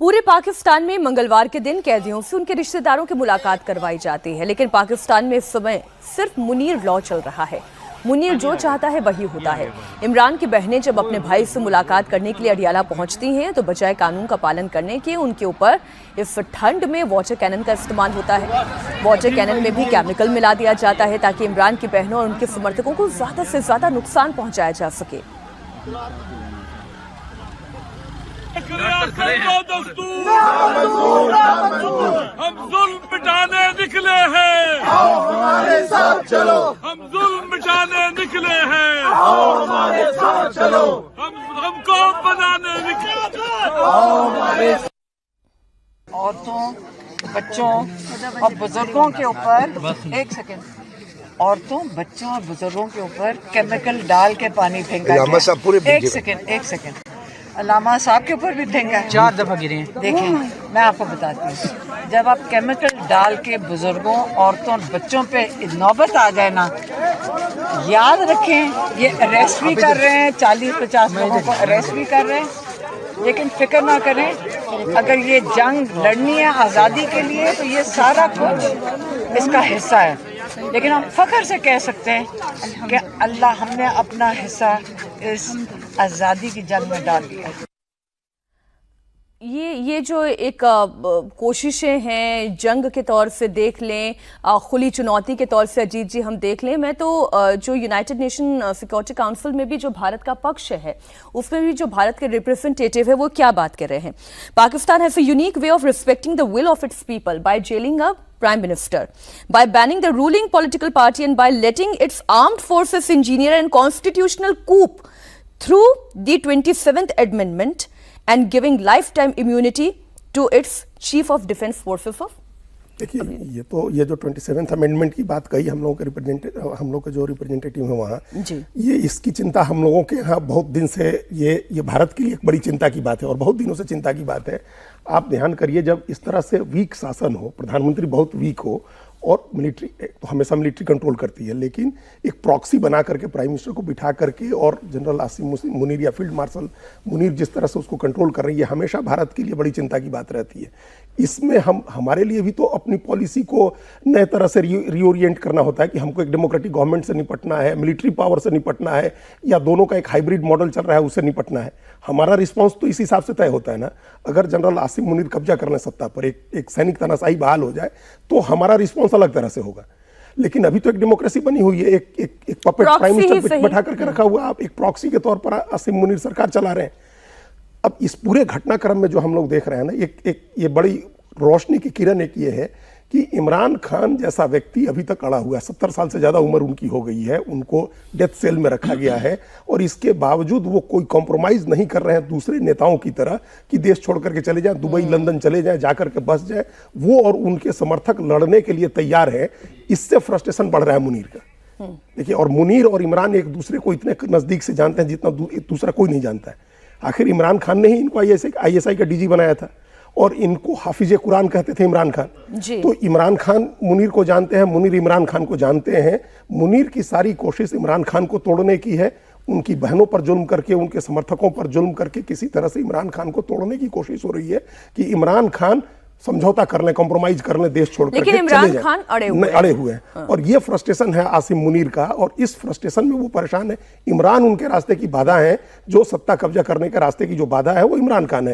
पूरे पाकिस्तान में मंगलवार के दिन कैदियों से उनके रिश्तेदारों की मुलाकात करवाई जाती है, लेकिन पाकिस्तान में इस समय सिर्फ मुनीर लॉ चल रहा है। मुनीर जो चाहता है वही होता है। इमरान की बहनें जब अपने भाई से मुलाकात करने के लिए अडियाला पहुंचती हैं तो बजाय कानून का पालन करने के उनके ऊपर इस ठंड में वाटर कैनन का इस्तेमाल होता है। वाटर कैनन में भी केमिकल मिला दिया जाता है ताकि इमरान की बहनों और उनके समर्थकों को ज्यादा से ज्यादा नुकसान पहुंचाया जा सके। हम जुल्म मिटाने निकले हैं, आओ हमारे साथ चलो। हम जुल्म मिटाने निकले हैं, आओ हमारे साथ चलो। हमको बनाने निकले हैं, आओ हमारे औरतों, बच्चों और बुजुर्गों के ऊपर एक सेकेंड, औरतों, बच्चों और बुजुर्गों के ऊपर केमिकल डाल के पानी फेंका गया। एक सेकेंड, अलामा साहब के ऊपर भी फेंका है। 4 दफा गिरे हैं। देखिए, मैं आपको बताती हूँ, जब आप केमिकल डाल के बुजुर्गों, औरतों और बच्चों पे नौबत आ जाए ना, याद रखें ये अरेस्ट भी कर रहे हैं, 40-50 लोगों को अरेस्ट भी कर रहे हैं, लेकिन फिक्र ना करें, अगर ये जंग लड़नी है आज़ादी के लिए तो ये सारा कुछ इसका हिस्सा है। लेकिन हम फख्र से कह सकते हैं कि अल्लाह हमने अपना हिस्सा इस आज़ादी की जंग में डाल दिया। ये जो एक कोशिशें हैं जंग के तौर से देख लें, खुली चुनौती के तौर से अजीत जी हम देख लें, मैं तो जो यूनाइटेड नेशन सिक्योरिटी काउंसिल में भी जो भारत का पक्ष है उसमें भी जो भारत के रिप्रेजेंटेटिव है वो क्या बात कर रहे हैं। Pakistan has a unique way of respecting the will of its people by jailing a Prime Minister, by banning the ruling political party and by letting its armed forces engineer a constitutional coup through the 27th Amendment and giving lifetime immunity to its Chief of Defense Forces of। देखिए, ये जो 27th amendment की बात कही हम लोग के जो रिप्रेजेंटेटिव है वहाँ, ये इसकी चिंता हम लोगों के यहाँ बहुत दिन से ये भारत के लिए एक बड़ी चिंता की बात है और बहुत दिनों से चिंता की बात है। आप ध्यान करिए, जब इस तरह से वीक शासन हो, प्रधानमंत्री बहुत वीक हो और मिलिट्री तो हमेशा मिलिट्री कंट्रोल करती है, लेकिन एक प्रॉक्सी बना करके प्राइम मिनिस्टर को बिठा करके और जनरल आसिम मुनीर या फील्ड मार्शल मुनीर जिस तरह से उसको कंट्रोल कर रही है, हमेशा भारत के लिए बड़ी चिंता की बात रहती है। इसमें हमारे लिए भी तो अपनी पॉलिसी को नए तरह से रीओरिएंट करना होता है कि हमको एक डेमोक्रेटिक गवर्नमेंट से निपटना है, मिलिट्री पावर से निपटना है, या दोनों का एक हाइब्रिड मॉडल चल रहा है उससे निपटना है। हमारा रिस्पॉन्स तो इस हिसाब से तय होता है ना। अगर जनरल आसिम मुनीर कब्जा करने सत्ता पर, एक सैनिक तानाशाही बहाल हो जाए तो हमारा रिस्पॉन्स अलग तरह से होगा। लेकिन अभी तो एक डेमोक्रेसी बनी हुई है, एक पपेट प्राइम मिनिस्टर बैठा करके रखा हुआ, आप एक प्रॉक्सी के तौर पर आसिम मुनीर सरकार चला रहे हैं। अब इस पूरे घटनाक्रम में जो हम लोग देख रहे हैं ना, ये बड़ी रोशनी की किरण एक ये है कि इमरान खान जैसा व्यक्ति अभी तक अड़ा हुआ है, 70 साल से ज़्यादा उम्र उनकी हो गई है, उनको डेथ सेल में रखा गया है और इसके बावजूद वो कोई कॉम्प्रोमाइज़ नहीं कर रहे हैं दूसरे नेताओं की तरह कि देश छोड़ करके चले जाएं, दुबई लंदन चले जाएं, जा करके बस जाए। वो और उनके समर्थक लड़ने के लिए तैयार है। इससे फ्रस्ट्रेशन बढ़ रहा है मुनीर का। देखिए, और मुनीर और इमरान एक दूसरे को इतने नज़दीक से जानते हैं जितना दूसरा कोई नहीं जानता है। आखिर इमरान खान ने ही इनको ISI का DG बनाया था और इनको हाफिज कुरान कहते थे इमरान खान। तो इमरान खान मुनीर को जानते हैं, मुनीर इमरान खान को जानते हैं। मुनीर की सारी कोशिश इमरान खान को तोड़ने की है, उनकी बहनों पर जुल्म करके, उनके समर्थकों पर जुल्म करके किसी तरह से इमरान खान को तोड़ने की कोशिश हो रही है कि इमरान खान समझौता कर लें, कॉम्प्रोमाइज कर लें, देश छोड़ करके इमरान खान अड़े हुए हैं। और ये फ्रस्ट्रेशन है आसिम मुनीर का और इस फ्रस्ट्रेशन में वो परेशान है। इमरान उनके रास्ते की बाधा है, जो सत्ता कब्जा करने के रास्ते की जो बाधा है वो इमरान खान है।